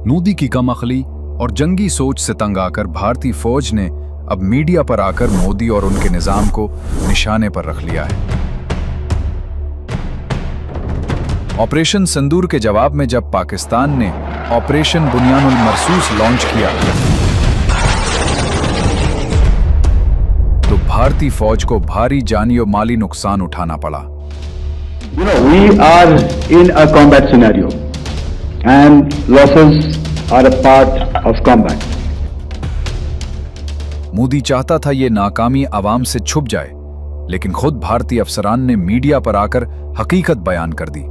मोदी की कमअक्ली और जंगी सोच से तंग आकर भारतीय फौज ने अब मीडिया पर आकर मोदी और उनके निजाम को निशाने पर रख लिया है। ऑपरेशन सिंदूर के जवाब में जब पाकिस्तान ने ऑपरेशन बुनियानुल मरसूस लॉन्च किया तो भारतीय फौज को भारी जानी और माली नुकसान उठाना पड़ा। We are in a combat scenario and losses are a part of combat. Modi चाहता था ये नाकामी आवाम से छुप जाए, लेकिन खुद भारतीय अफसरान ने मीडिया पर आकर हकीकत बयान कर दी।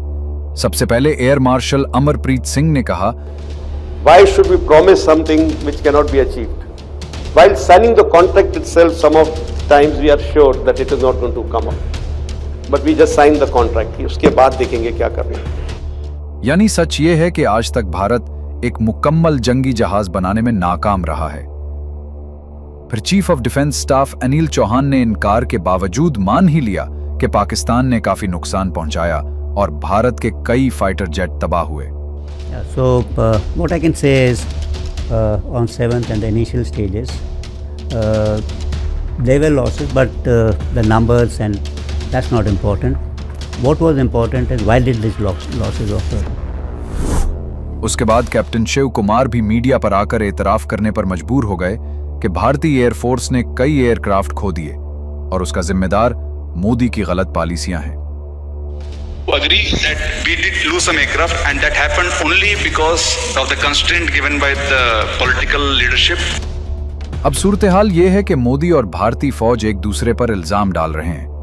सबसे पहले एयर मार्शल अमरप्रीत सिंह ने कहा, Why should we promise something which cannot be achieved? While signing the contract itself, some of times we are sure that it is not going to come up. But we just signed the contract. उसके बाद देखेंगे क्या कर रहे हैं। यानी सच ये है कि आज तक भारत एक मुकम्मल जंगी जहाज बनाने में नाकाम रहा है। फिर chief of defence staff Anil Chauhan ने इनकार के बावजूद मान ही लिया कि पाकिस्तान ने काफी नुकसान पहुंचाया और भारत के कई फाइटर जेट तबाह हुए। So what I can say is on 7th and the initial stages there were losses, but the numbers and that's not important. What was important is why did these losses occur? उसके बाद captain Shiv Kumar भी media पर आकर एतराफ करने पर मजबूर हो गए कि भारतीय एयरफोर्स ने कई एयरक्राफ्ट खो दिए और उसका जिम्मेदार मोदी की गलत पॉलिसियां हैं। Agree that we did lose some aircraft and that happened only because of the constraint given by the political leadership. अब सूरत-ए-हाल ये है कि मोदी और भारतीय फौज एक दूसरे पर इल्जाम डाल रहे हैं।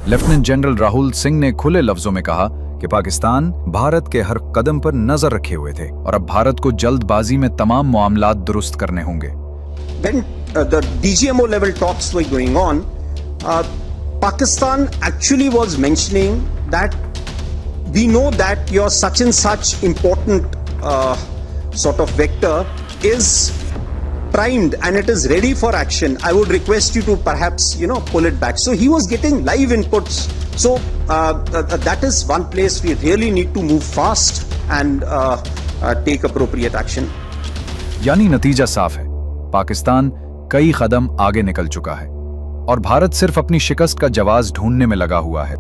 लेफ्टिनेंट जनरल राहुल सिंह ने खुले लफ्जों में कहा कि पाकिस्तान भारत के हर कदम पर नजर रखे हुए थे और अब भारत को जल्दबाजी में तमाम मामलात दुरुस्त करने होंगे। When the DGMO level talks were going on, Pakistan actually was mentioning that we know that your such and such important sort of vector is primed and it is ready for action. I would request you to perhaps pull it back. So he was getting live inputs. So that is one place we really need to move fast and take appropriate action. यानी नतीजा साफ है, पाकिस्तान कई कदम आगे निकल चुका है और भारत सिर्फ अपनी शिकस्त का जवाब ढूंढने में लगा हुआ है।